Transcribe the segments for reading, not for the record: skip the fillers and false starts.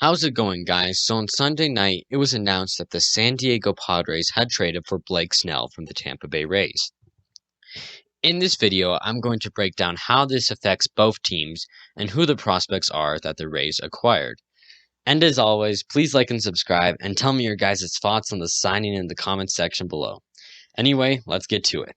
How's it going, guys? So on Sunday night, it was announced that the San Diego Padres had traded for Blake Snell from the Tampa Bay Rays. In this video, I'm going to break down how this affects both teams and who the prospects are that the Rays acquired. And as always, please like and subscribe and tell me your guys' thoughts on the signing in the comments section below. Anyway, let's get to it.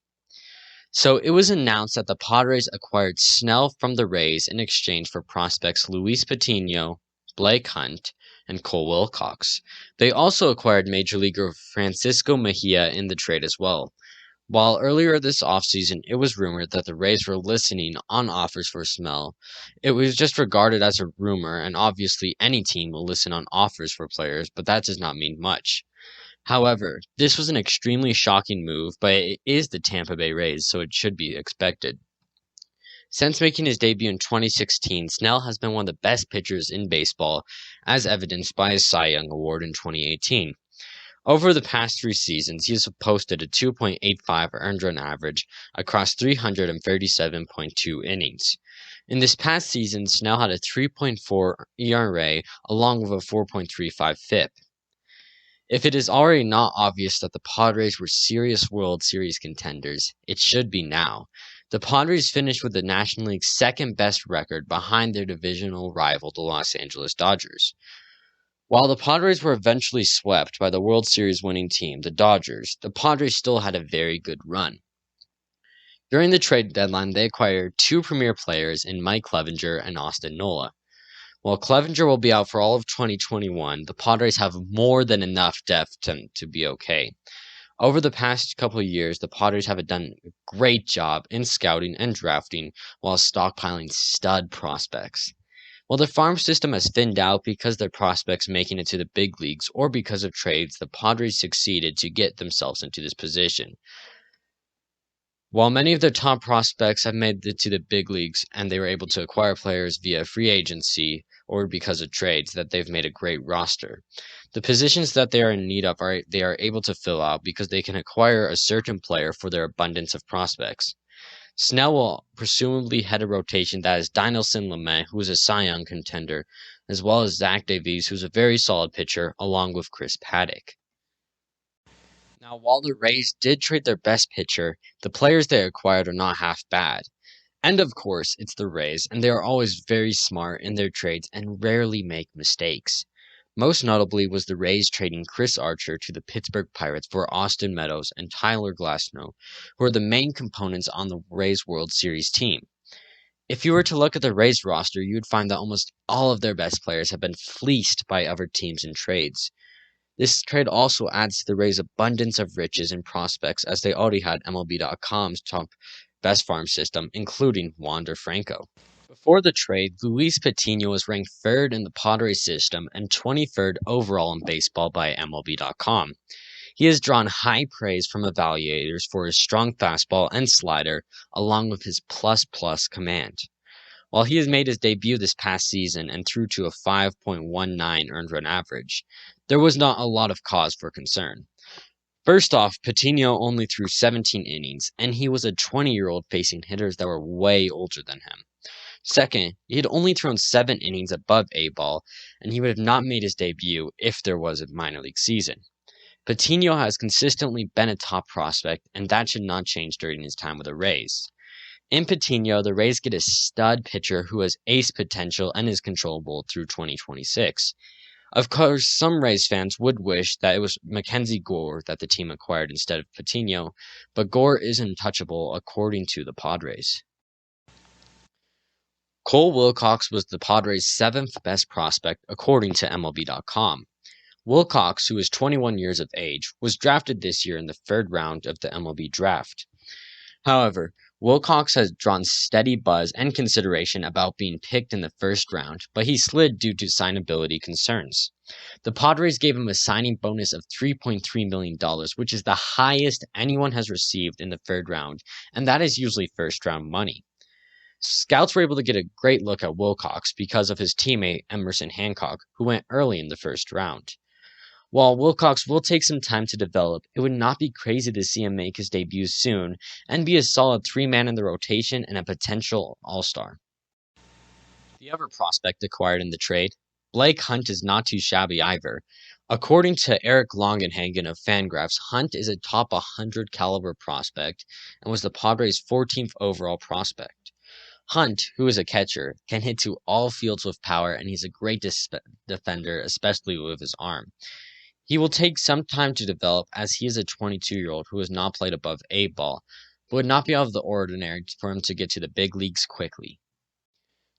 So it was announced that the Padres acquired Snell from the Rays in exchange for prospects Luis Patino, Blake Hunt, and Cole Wilcox. They also acquired Major Leaguer Francisco Mejia in the trade as well. While earlier this offseason it was rumored that the Rays were listening on offers for Snell, it was just regarded as a rumor, and obviously any team will listen on offers for players, but that does not mean much. However, this was an extremely shocking move, but it is the Tampa Bay Rays, so it should be expected. Since making his debut in 2016, Snell has been one of the best pitchers in baseball, as evidenced by his Cy Young Award in 2018. Over the past 3 seasons, he has posted a 2.85 earned run average across 337.2 innings. In this past season, Snell had a 3.4 ERA along with a 4.35 FIP. If it is already not obvious that the Padres were serious World Series contenders, it should be now. The Padres finished with the National League's second best record behind their divisional rival, the Los Angeles Dodgers. While the Padres were eventually swept by the World Series winning team, the Dodgers, the Padres still had a very good run. During the trade deadline, they acquired 2 premier players in Mike Clevinger and Austin Nola. While Clevinger will be out for all of 2021, the Padres have more than enough depth to be okay. Over the past couple of years, the Padres have done a great job in scouting and drafting while stockpiling stud prospects. While their farm system has thinned out because their prospects making it to the big leagues or because of trades, the Padres succeeded to get themselves into this position. While many of their top prospects have made it to the big leagues and they were able to acquire players via free agency or because of trades, that they've made a great roster. The positions that they are in need of they are able to fill out because they can acquire a certain player for their abundance of prospects. Snell will presumably head a rotation that is Dinelson Lamet, who is a Cy Young contender, as well as Zach Davies, who's a very solid pitcher, along with Chris Paddock. Now, while the Rays did trade their best pitcher, the players they acquired are not half bad. And of course, it's the Rays, and they are always very smart in their trades and rarely make mistakes. Most notably was the Rays trading Chris Archer to the Pittsburgh Pirates for Austin Meadows and Tyler Glasnow, who are the main components on the Rays World Series team. If you were to look at the Rays roster, you would find that almost all of their best players have been fleeced by other teams in trades. This trade also adds to the Rays' abundance of riches and prospects, as they already had MLB.com's top best farm system, including Wander Franco. Before the trade, Luis Patino was ranked 3rd in the Padres system and 23rd overall in baseball by MLB.com. He has drawn high praise from evaluators for his strong fastball and slider, along with his plus command. While he has made his debut this past season and threw to a 5.19 earned run average, there was not a lot of cause for concern. First off, Patino only threw 17 innings, and he was a 20-year-old facing hitters that were way older than him. Second, he had only thrown 7 innings above A-ball, and he would have not made his debut if there was a minor league season. Patino has consistently been a top prospect, and that should not change during his time with the Rays. In Patino, the Rays get a stud pitcher who has ace potential and is controllable through 2026. Of course, some Rays fans would wish that it was Mackenzie Gore that the team acquired instead of Patino, but Gore is untouchable according to the Padres. Cole Wilcox was the Padres' 7th best prospect according to MLB.com. Wilcox, who is 21 years of age, was drafted this year in the 3rd round of the MLB draft. However, Wilcox has drawn steady buzz and consideration about being picked in the 1st round, but he slid due to signability concerns. The Padres gave him a signing bonus of $3.3 million, which is the highest anyone has received in the 3rd round, and that is usually 1st round money. Scouts were able to get a great look at Wilcox because of his teammate Emerson Hancock, who went early in the 1st round. While Wilcox will take some time to develop, it would not be crazy to see him make his debut soon and be a solid 3-man in the rotation and a potential all-star. The other prospect acquired in the trade, Blake Hunt is not too shabby either. According to Eric Longenhagen of Fangraphs, Hunt is a top 100 caliber prospect and was the Padres' 14th overall prospect. Hunt, who is a catcher, can hit to all fields with power, and he's a great defender, especially with his arm. He will take some time to develop, as he is a 22-year-old who has not played above A ball, but would not be out of the ordinary for him to get to the big leagues quickly.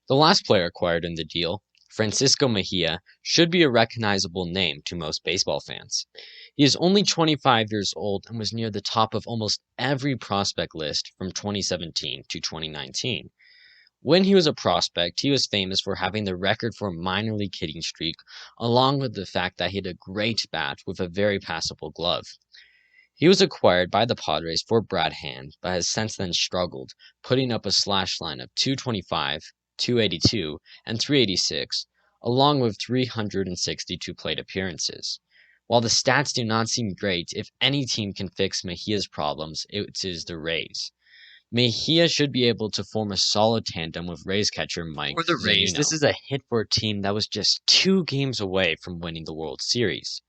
The last player acquired in the deal, Francisco Mejia, should be a recognizable name to most baseball fans. He is only 25 years old and was near the top of almost every prospect list from 2017 to 2019. When he was a prospect, he was famous for having the record for a minor league hitting streak, along with the fact that he had a great bat with a very passable glove. He was acquired by the Padres for Brad Hand, but has since then struggled, putting up a slash line of .225, .282, and .386, along with 362 plate appearances. While the stats do not seem great, if any team can fix Mejia's problems, it is the Rays. Mejia should be able to form a solid tandem with Rays catcher Mike. For the Rays, this is a hit for a team that was just 2 games away from winning the World Series.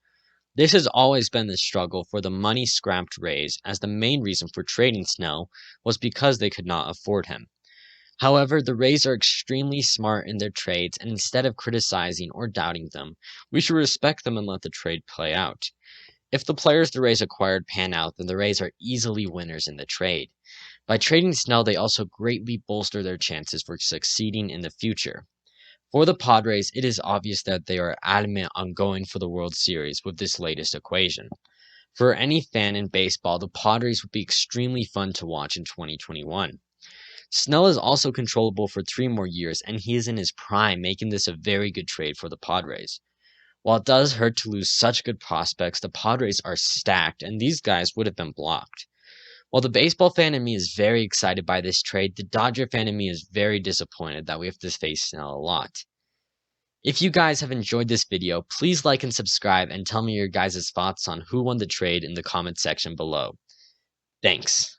This has always been the struggle for the money-scrapped Rays, as the main reason for trading Snell was because they could not afford him. However, the Rays are extremely smart in their trades, and instead of criticizing or doubting them, we should respect them and let the trade play out. If the players the Rays acquired pan out, then the Rays are easily winners in the trade. By trading Snell, they also greatly bolster their chances for succeeding in the future. For the Padres, it is obvious that they are adamant on going for the World Series with this latest equation. For any fan in baseball, the Padres would be extremely fun to watch in 2021. Snell is also controllable for 3 more years, and he is in his prime, making this a very good trade for the Padres. While it does hurt to lose such good prospects, the Padres are stacked, and these guys would have been blocked. While the baseball fan in me is very excited by this trade, the Dodger fan in me is very disappointed that we have to face Snell a lot. If you guys have enjoyed this video, please like and subscribe and tell me your guys' thoughts on who won the trade in the comment section below. Thanks.